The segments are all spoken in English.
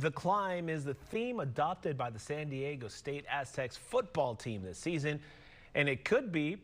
The Climb is the theme adopted by the San Diego State Aztecs football team this season, and it could be,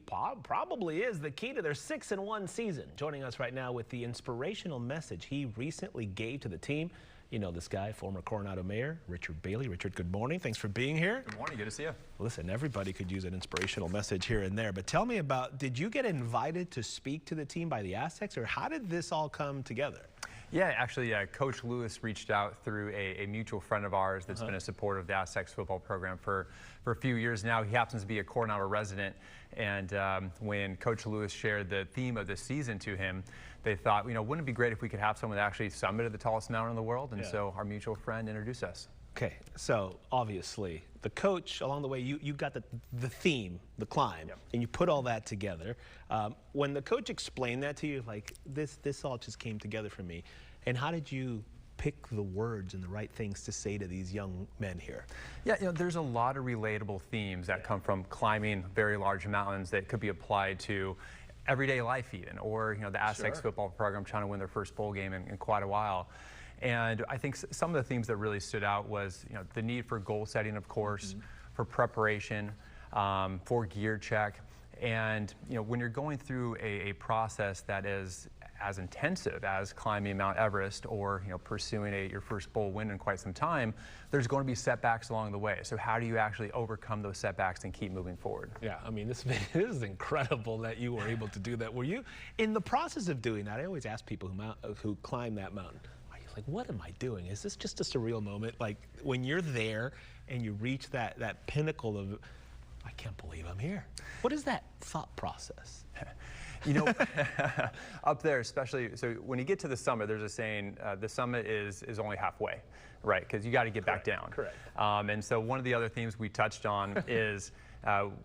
probably is, the key to their 6-1 season. Joining us right now with the inspirational message he recently gave to the team, you know this guy, former Coronado Mayor Richard Bailey. Richard, good morning. Thanks for being here. Good morning. Good to see you. Listen, everybody could use an inspirational message here and there, but tell me about, did you get invited to speak to the team by the Aztecs, or how did this all come together? Yeah, actually, Coach Lewis reached out through a mutual friend of ours that's been a supporter of the Aztecs football program for a few years now. He happens to be a Coronado resident, and when Coach Lewis shared the theme of this season to him, they thought, you know, wouldn't it be great if we could have someone that actually summited the tallest mountain in the world? And so our mutual friend introduced us. Okay, so obviously the coach, along the way, you got the theme, the climb, and you put all that together. When the coach explained that to you, like, this all just came together for me. And how did you pick the words and the right things to say to these young men here? Yeah, you know, there's a lot of relatable themes that come from climbing very large mountains that could be applied to everyday life even, or, you know, the Aztecs football program trying to win their first bowl game in quite a while. And I think some of the themes that really stood out was, you know, the need for goal setting, of course, for preparation, for gear check. And, you know, when you're going through a process that is as intensive as climbing Mount Everest or, you know, pursuing your first bowl win in quite some time, there's going to be setbacks along the way. So how do you actually overcome those setbacks and keep moving forward? Yeah, I mean, this is incredible that you were able to do that. Were you, in the process of doing that, I always ask people who climb that mountain, like, what am I doing? Is this just a surreal moment? Like, when you're there and you reach that pinnacle of, I can't believe I'm here. What is that thought process? You know, up there especially, so when you get to the summit, there's a saying, the summit is only halfway, right? Because you got to get back down. Correct. And so one of the other themes we touched on is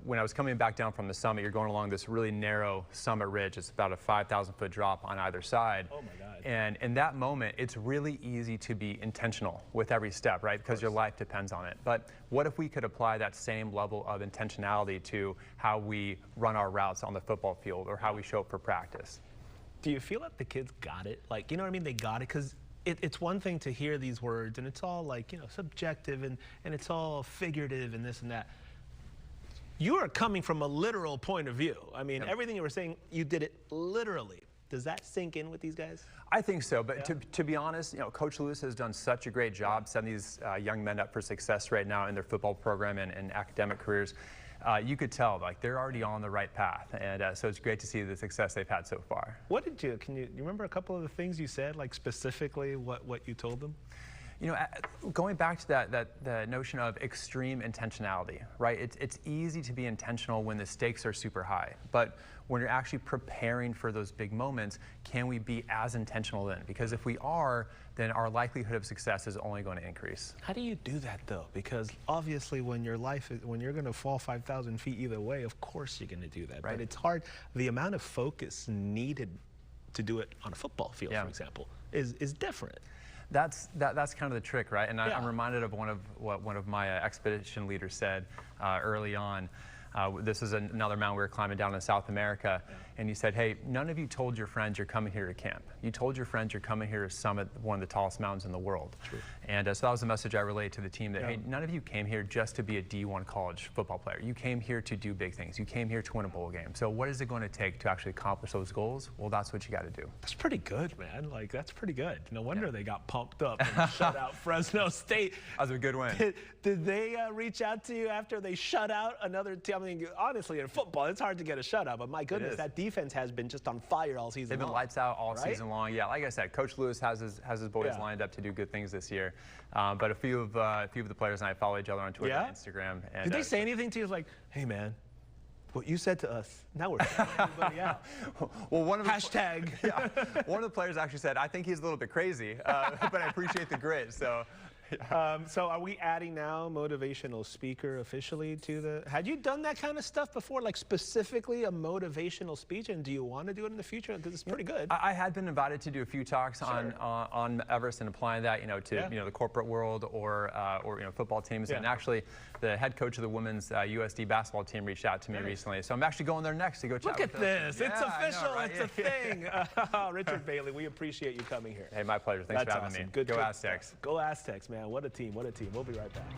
when I was coming back down from the summit, you're going along this really narrow summit ridge. It's about a 5,000-foot drop on either side. Oh my God. And in that moment, it's really easy to be intentional with every step, right? Because your life depends on it. But what if we could apply that same level of intentionality to how we run our routes on the football field or how we show up for practice? Do you feel like the kids got it? Like, you know what I mean? They got it, because it's one thing to hear these words and it's all like, you know, subjective and it's all figurative and this and that. You are coming from a literal point of view. I mean, everything you were saying, you did it literally. Does that sink in with these guys? I think so, but to be honest, you know, Coach Lewis has done such a great job setting these young men up for success right now in their football program and academic careers. You could tell, like, they're already on the right path, and so it's great to see the success they've had so far. What did you, can you remember a couple of the things you said, like specifically what you told them? You know, going back to the notion of extreme intentionality, right? It's easy to be intentional when the stakes are super high, but when you're actually preparing for those big moments, can we be as intentional then? Because if we are, then our likelihood of success is only going to increase. How do you do that though? Because obviously when you're going to fall 5,000 feet either way, of course you're going to do that. Right. But it's hard. The amount of focus needed to do it on a football field, for example, is different. That's kind of the trick, right? And I'm reminded of what one of my expedition leaders said early on. This is another mountain we were climbing down in South America, and he said, hey, none of you told your friends you're coming here to camp. You told your friends you're coming here to summit one of the tallest mountains in the world. True. And so that was the message I relayed to the team, that, hey, none of you came here just to be a D1 college football player. You came here to do big things. You came here to win a bowl game. So what is it going to take to actually accomplish those goals? Well, that's what you got to do. That's pretty good, man. Like, that's pretty good. No wonder they got pumped up and shut out Fresno State. That was a good win. Did they reach out to you after they shut out another team? I mean, honestly, in football, it's hard to get a shutout, but my goodness, that defense has been just on fire all season long. They've been lights out all season long. Yeah, like I said, Coach Lewis has his boys lined up to do good things this year. But a few of the players and I follow each other on Twitter and Instagram. And, did they say anything to you like, hey, man, what you said to us, now we're shutting everybody out? Well, one of hashtag. One of the players actually said, I think he's a little bit crazy, but I appreciate the grit. So. So are we adding now motivational speaker officially to the, had you done that kind of stuff before, like specifically a motivational speech, and do you want to do it in the future? Because it's pretty good. I had been invited to do a few talks on Everest and applying that, you know, to you know, the corporate world or you know, football teams. And actually the head coach of the women's USD basketball team reached out to me recently. So I'm actually going there next to go chat with them. Look at this. It's official. Know, right? It's a thing. Richard Bailey, we appreciate you coming here. Hey, my pleasure. Thanks for having me. Good. Go Aztecs. Go Aztecs, man. man. What a team. What a team. We'll be right back.